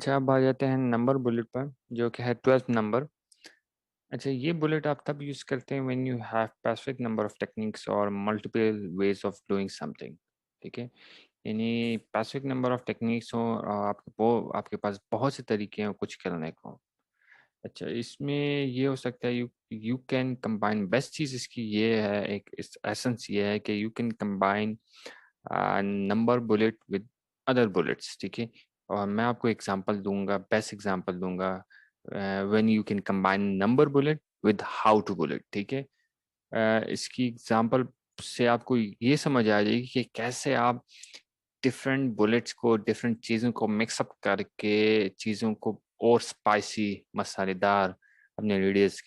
अच्छा, अब आ जाते हैं नंबर बुलेट पर, जो कि है 12th नंबर। अच्छा, ये बुलेट आप तब यूज़ करते हैं when you have specific number of techniques और multiple ways of doing something. ठीक है? यानी स्पेसिफिक नंबर ऑफ टेक्निक्स हो, आपके पास बहुत से तरीके हैं कुछ करने को। अच्छा, इसमें ये हो सकता है, you you can combine, best चीज़ इसकी ये है, एक इस एसेंस ये है कि you can combine number bullet with other bullets. ठीक है? और मैं आपको एग्जांपल दूंगा, बेस्ट एग्जांपल दूंगा when you can combine number bullet with how to bullet. ठीक है? इसकी एग्जांपल से आपको ये समझ आ जाएगी कि कैसे आप डिफरेंट बुलेट्स को, डिफरेंट चीज़ों को मिक्सअप करके चीज़ों को और स्पाइसी, मसालेदार अपने रीडर्स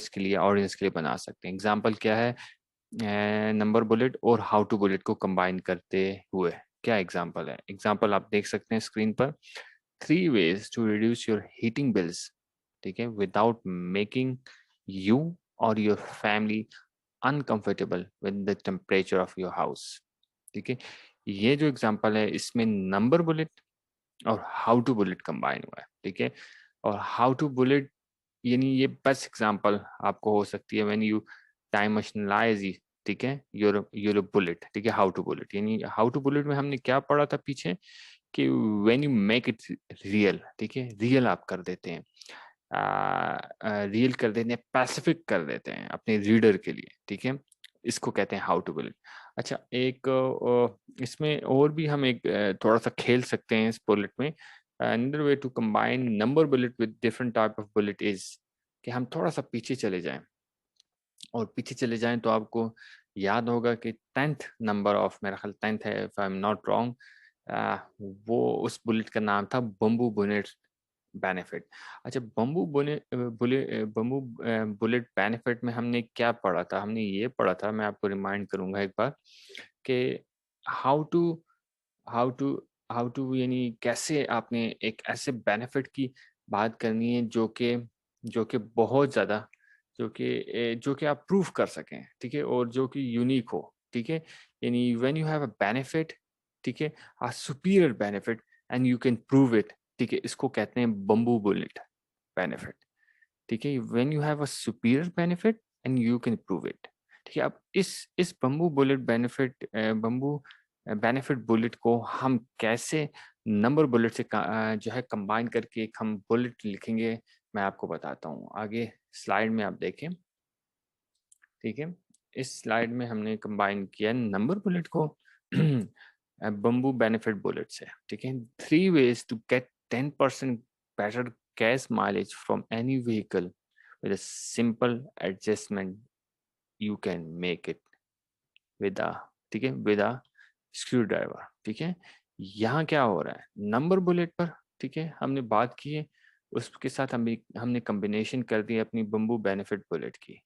के लिए, ऑडियंस के लिए बना सकते हैं। एग्जांपल क्या है? नंबर बुलेट और हाउ टू बुलेट को कंबाइन करते हुए क्या एग्जांपल है? एग्जांपल आप देख सकते हैं स्क्रीन पर। 3 ways to reduce your heating bills, ठीक है, without making you or your family uncomfortable with the temperature of your house। ठीक है? ये जो एग्जांपल है, इसमें नंबर बुलेट और हाउ टू बुलेट कंबाइन हुआ है। ठीक है? और हाउ टू बुलेट, यानी ये बेस्ट एग्जांपल आपको हो सकती है व्हेन यू टाइम मशीनलाइज। ठीक है? Your bullet. ठीक है? हाउ टू बुलेट, यानी हाउ टू बुलेट में हमने क्या पढ़ा था पीछे, कि when you make it real. ठीक है? रियल आप कर देते हैं, रियल कर देते हैं, पैसिफिक कर देते हैं अपने रीडर के लिए। ठीक है? इसको कहते हैं हाउ टू बुलेट। अच्छा, एक इसमें और भी हम एक थोड़ा सा खेल सकते हैं इस बुलेट में। Another way to combine number bullet with different type of bullet is, कि हम थोड़ा सा पीछे चले जाएं, और पीछे चले जाएं तो आपको याद होगा कि 10th नंबर ऑफ, मेरा ख्याल 10th है if I am not wrong, वो उस बुलेट का नाम था बम्बू बुलेट बेनिफिट। अच्छा, बुलेट बेनिफिट में हमने क्या पढ़ा था? हमने ये पढ़ा था, मैं आपको रिमाइंड करूंगा एक बार, कि how to how to how to यानी कैसे आपने एक ऐसे बेनिफिट की बात करनी है जो कि बहुत ज़्यादा, जो कि आप प्रूव कर सकें। ठीक है? और जो कि यूनिक हो। ठीक है? यानी when you have a benefit, ठीक है, a superior benefit, and you can prove it. ठीक है? इसको कहते हैं बम्बू बुलेट बेनिफिट। ठीक है? When you have a superior benefit and you can prove it. ठीक है? अब इस बम्बू बेनिफिट बुलेट को हम कैसे नंबर बुलेट से जो है कंबाइन करके एक हम बुलेट लिखेंगे, मैं आपको बताता हूँ आगे स्लाइड में, आप देखें। ठीक है? इस स्लाइड में हमने कंबाइन किया नंबर बुलेट को बम्बू बेनिफिट बुलेट से। ठीक है? 3 ways to get 10% better gas mileage from any vehicle with a simple adjustment you can make it with a, ठीक है, with a स्क्रू ड्राइवर। ठीक है? यहाँ क्या हो रहा है नंबर बुलेट पर? ठीक है, हमने बात की है, उसके साथ हमने कम्बिनेशन कर दी अपनी बम्बू बेनिफिट बुलेट की।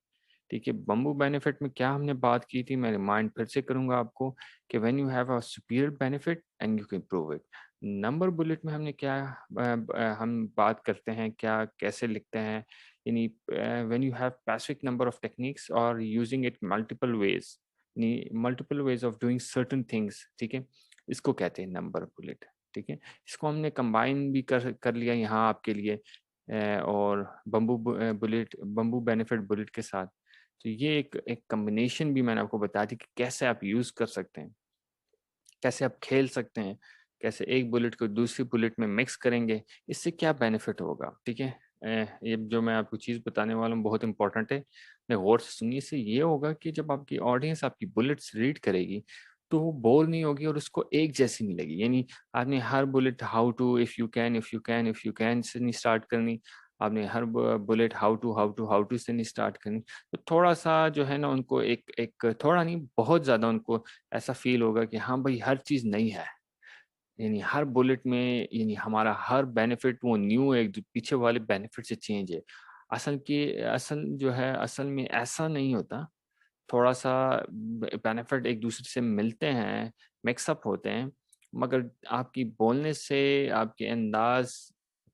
ठीक है? बम्बू बेनिफिट में क्या हमने बात की थी, मैं रिमाइंड फिर से करूंगा आपको, कि when you have a superior benefit and you can prove it. Number bullet में हमने क्या हम बात करते हैं, क्या कैसे लिखते हैं, यानी when you have specific number of techniques और यूजिंग इट मल्टीपल वेज, यानी multiple ways of doing certain things. ठीक है? इसको कहते हैं नंबर बुलेट। ठीक है? इसको हमने कंबाइन भी कर लिया यहाँ आपके लिए, और बम्बू बेनिफिट बुलेट के साथ। तो ये एक कॉम्बिनेशन भी मैंने आपको बता दी कि कैसे आप यूज़ कर सकते हैं, कैसे आप खेल सकते हैं, कैसे एक बुलेट को दूसरी बुलेट में मिक्स करेंगे, इससे क्या बेनिफिट होगा। ठीक है? ये जो मैं आपको चीज़ बताने वाला हूँ बहुत इंपॉर्टेंट है, मैं गौर से सुनिए। इससे ये होगा कि जब आपकी ऑडियंस आपकी बुलेट्स रीड करेगी, तो वो बोर नहीं होगी और उसको एक जैसी नहीं लगी। यानी आपने हर bullet how to, if you can say नहीं स्टार्ट करनी, आपने हर बुलेट हाउ टू से नहीं स्टार्ट करनी। तो थोड़ा सा जो है ना, उनको एक एक थोड़ा नहीं, बहुत ज़्यादा उनको ऐसा फील होगा कि हाँ भाई, हर चीज़ नई है। यानी हर बुलेट में, यानी हमारा हर बेनिफिट वो न्यू है, जो पीछे वाले बेनिफिट से चेंज है। असल में ऐसा नहीं होता। थोड़ा सा बेनिफिट एक दूसरे से मिलते हैं, मिक्सअप होते हैं, मगर आपकी बोलने से, आपके अंदाज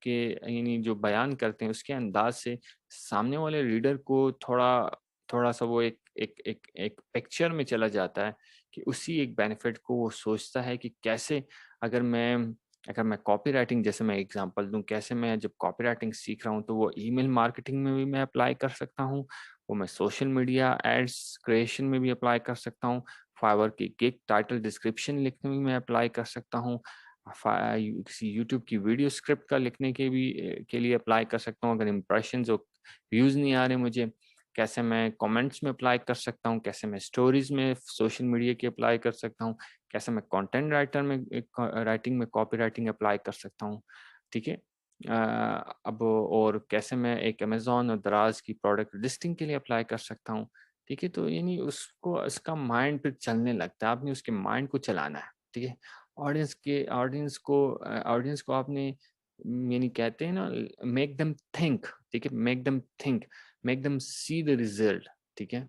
के, यानी जो बयान करते हैं उसके अंदाज से सामने वाले रीडर को थोड़ा थोड़ा सा वो एक पिक्चर में चला जाता है, कि उसी एक बेनिफिट को वो सोचता है कि कैसे, अगर मैं अगर मैं कॉपीराइटिंग, जैसे मैं एग्जांपल दूँ, कैसे मैं जब कॉपीराइटिंग सीख रहा हूँ तो वो ईमेल मार्केटिंग में भी मैं अप्लाई कर सकता हूँ, वो मैं सोशल मीडिया एड्स क्रिएशन में भी अप्लाई कर सकता हूँ, फाइवर की गिग टाइटल डिस्क्रिप्शन लिखने में मैं अप्लाई कर सकता हूँ, किसी यूट्यूब की वीडियो स्क्रिप्ट का लिखने के लिए अप्लाई कर सकता हूँ। अगर इम्प्रेशंस और व्यूज़ नहीं आ रहे मुझे, कैसे मैं कमेंट्स में अप्लाई कर सकता हूँ, कैसे मैं स्टोरीज में सोशल मीडिया की अप्लाई कर सकता हूँ, कैसे मैं कंटेंट राइटर में राइटिंग में कॉपी राइटिंग अप्लाई कर सकता हूँ, ठीक है। अब और कैसे मैं एक अमेज़न और दराज़ की प्रोडक्ट लिस्टिंग के लिए अप्लाई कर सकता हूँ, ठीक है। तो यानी उसको उसका माइंड फिर चलने लगता है, आपने उसके माइंड को चलाना है, ठीक है। ऑडियंस को आपने यानी कहते हैं ना, मेक देम थिंक, ठीक है, make them think, make them see the result, ठीक है।